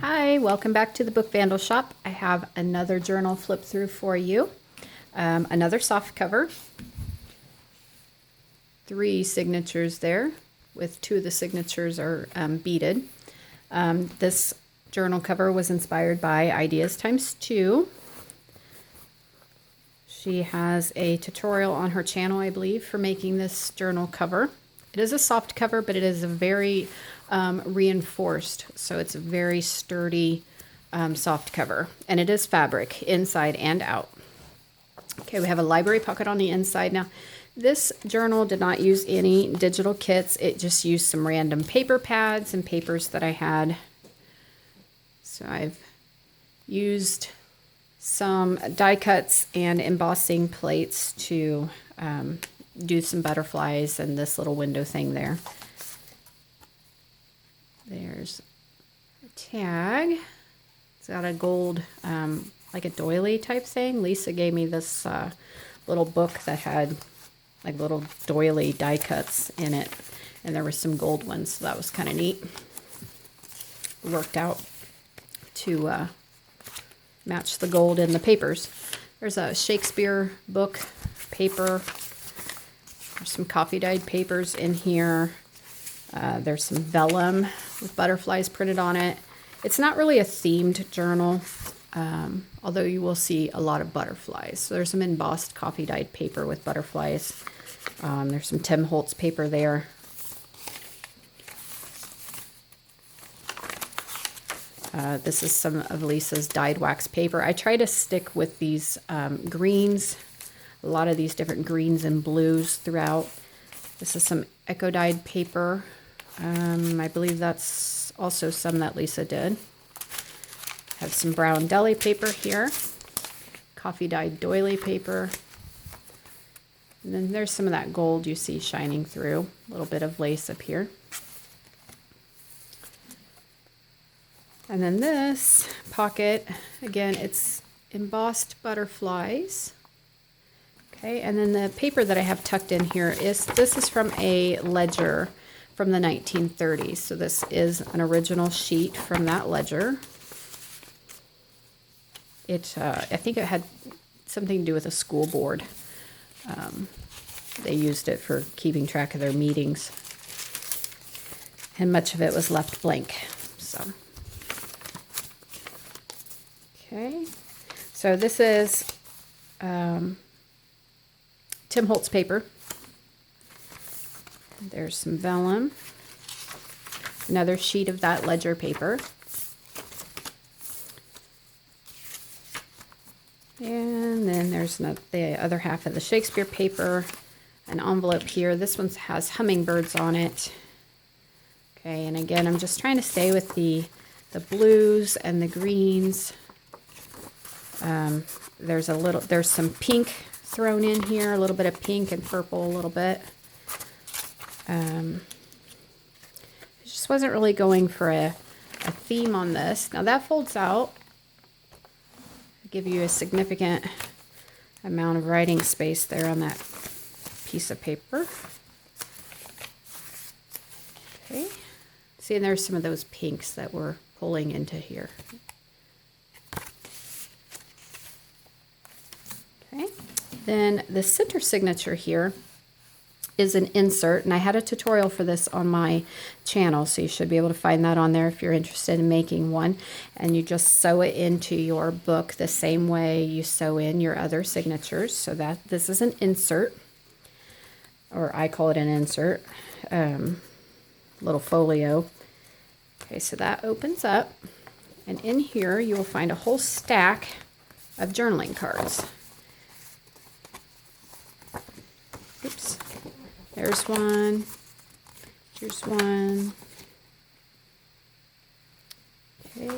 Hi, welcome back to the Book Vandal Shop. I have another journal flip through for you. Another soft cover. 3 signatures there, with 2 of the signatures are beaded. This journal cover was inspired by IdeasTimesTwo. She has a tutorial on her channel, I believe, for making this journal cover. It is a soft cover, but it is a very reinforced, so it's a very sturdy soft cover, and it is fabric inside and out. Okay, we have a library pocket on the inside. Now, this journal did not use any digital kits. It just used some random paper pads and papers that I had. So I've used some die cuts and embossing plates to do some butterflies and this little window thing there. There's a tag. It's got a gold, like a doily type thing. Lisa gave me this little book that had like little doily die cuts in it, and there were some gold ones, so that was kind of neat. Worked out to match the gold in the papers. There's a Shakespeare book paper. There's some coffee dyed papers in here. There's some vellum with butterflies printed on it. It's not really a themed journal, although you will see a lot of butterflies. So there's some embossed coffee dyed paper with butterflies. There's some Tim Holtz paper there. This is some of Lisa's dyed wax paper. I try to stick with these greens, a lot of these different greens and blues throughout. This is some eco dyed paper. I believe that's also some that Lisa did. Have some brown deli paper here, coffee dyed doily paper. And then there's some of that gold you see shining through, a little bit of lace up here. And then this pocket, again, it's embossed butterflies. Okay, and then the paper that I have tucked in here this is from a ledger from the 1930s. So this is an original sheet from that ledger. I think it had something to do with a school board. They used it for keeping track of their meetings, and much of it was left blank. So, okay, so this is Tim Holtz paper. There's some vellum, another sheet of that ledger paper, and then there's the other half of the Shakespeare paper, an envelope here. This one has hummingbirds on it. Okay, and again, I'm just trying to stay with the blues and the greens. There's some pink thrown in here, a little bit of pink and purple, a little bit. I just wasn't really going for a theme on this. Now that folds out. I'll give you a significant amount of writing space there on that piece of paper. Okay. See, and there's some of those pinks that we're pulling into here. Okay. Then the center signature here is an insert, and I had a tutorial for this on my channel, so you should be able to find that on there if you're interested in making one. And you just sew it into your book the same way you sew in your other signatures. So that this is an insert, or I call it an insert, little folio. Okay, so that opens up, and in here you will find a whole stack of journaling cards. Oops. There's one. Here's one. Okay.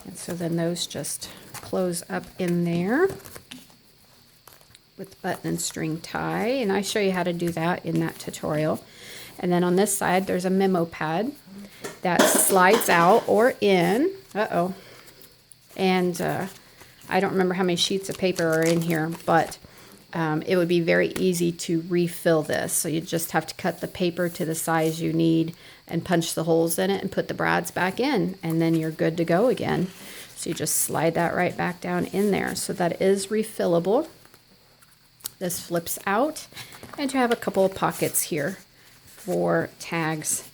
And so then those just close up in there with button and string tie, and I show you how to do that in that tutorial. And then on this side, there's a memo pad that slides out or in. And I don't remember how many sheets of paper are in here, but it would be very easy to refill this. So you just have to cut the paper to the size you need and punch the holes in it and put the brads back in, and then you're good to go again. So you just slide that right back down in there. So that is refillable. This flips out, and you have a couple of pockets here for tags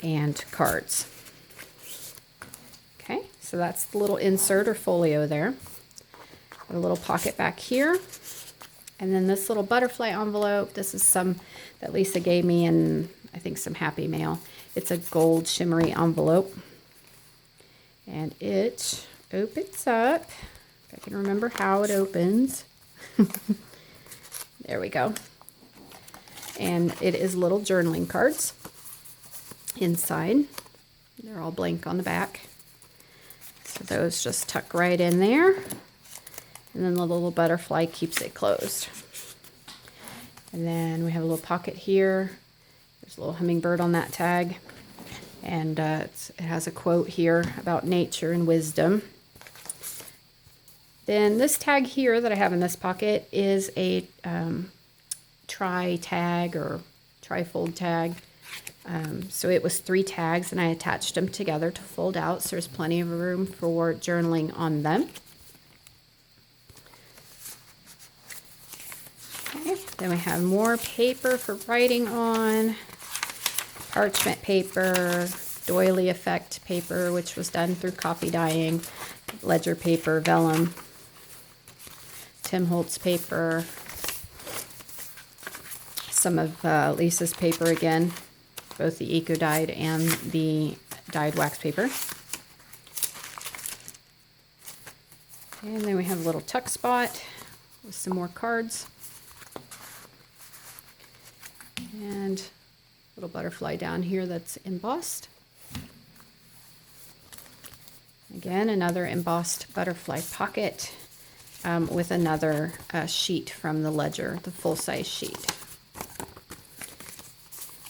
and cards. Okay, so that's the little insert or folio there. A little pocket back here. And then this little butterfly envelope, this is some that Lisa gave me in, I think, some Happy Mail. It's a gold shimmery envelope. And it opens up. If I can remember how it opens. There we go. And it is little journaling cards inside. They're all blank on the back. So those just tuck right in there. And then the little butterfly keeps it closed. And then we have a little pocket here. There's a little hummingbird on that tag. And it has a quote here about nature and wisdom. Then this tag here that I have in this pocket is a tri-tag or tri-fold tag. So it was 3 tags, and I attached them together to fold out, so there's plenty of room for journaling on them. Okay, then we have more paper for writing on, parchment paper, doily effect paper, which was done through copy dyeing, ledger paper, vellum, Tim Holtz paper, some of Lisa's paper again, both the eco dyed and the dyed wax paper. And then we have a little tuck spot with some more cards. And a little butterfly down here that's embossed. Again, another embossed butterfly pocket with another sheet from the ledger, the full-size sheet.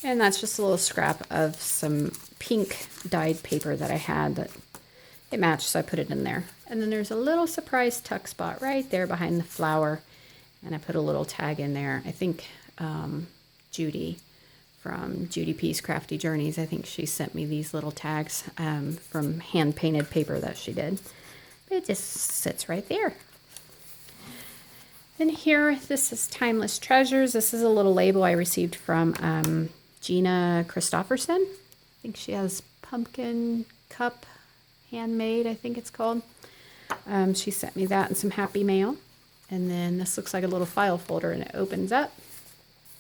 And that's just a little scrap of some pink dyed paper that I had that it matched, so I put it in there. And then there's a little surprise tuck spot right there behind the flower, and I put a little tag in there. I think Judy from Judy P's Crafty Journeys, I think she sent me these little tags from hand-painted paper that she did. It just sits right there. And here, this is Timeless Treasures. This is a little label I received from Gina Christopherson. I think she has pumpkin cup handmade, I think it's called. She sent me that in some Happy Mail. And then this looks like a little file folder, and it opens up.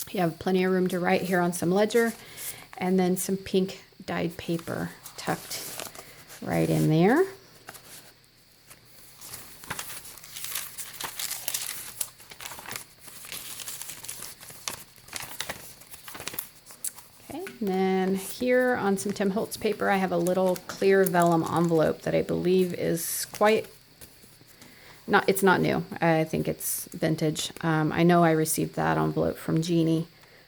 You have plenty of room to write here on some ledger, and then some pink dyed paper tucked right in there. Okay, and then here on some Tim Holtz paper, I have a little clear vellum envelope that I believe is it's not new. I think it's vintage. I know I received that envelope from Jeannie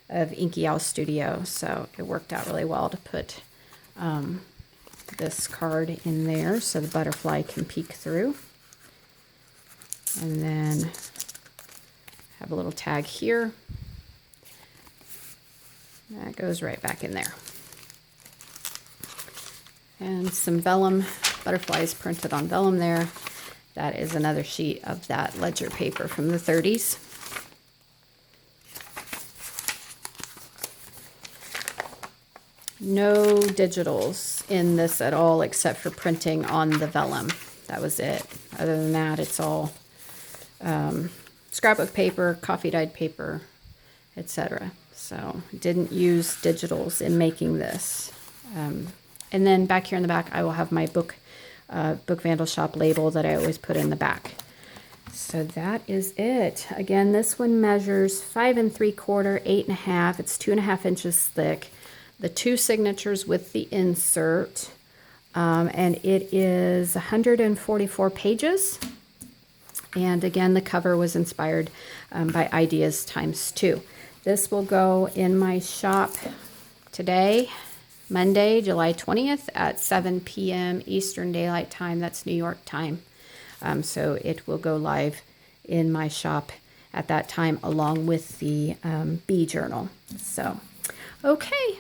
of Inky Owl Studio, so it worked out really well to put this card in there so the butterfly can peek through. And then have a little tag here. That goes right back in there. And some vellum, butterflies printed on vellum there. That is another sheet of that ledger paper from the 30s. No digitals in this at all except for printing on the vellum. That was it. Other than that, it's all scrapbook paper, coffee dyed paper, etc. So didn't use digitals in making this. And then back here in the back, I will have my BookVandalShop label that I always put in the back. So that is it. Again, this one measures 5 3/4, 8 1/2. It's 2.5 inches thick. The 2 signatures with the insert, and it is 144 pages. And again, the cover was inspired by IdeasTimesTwo. This will go in my shop today, Monday, July 20th at 7 p.m. Eastern Daylight Time. That's New York time. So it will go live in my shop at that time along with the bee journal. So, okay,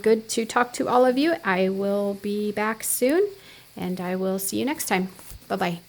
good to talk to all of you. I will be back soon, and I will see you next time. Bye-bye.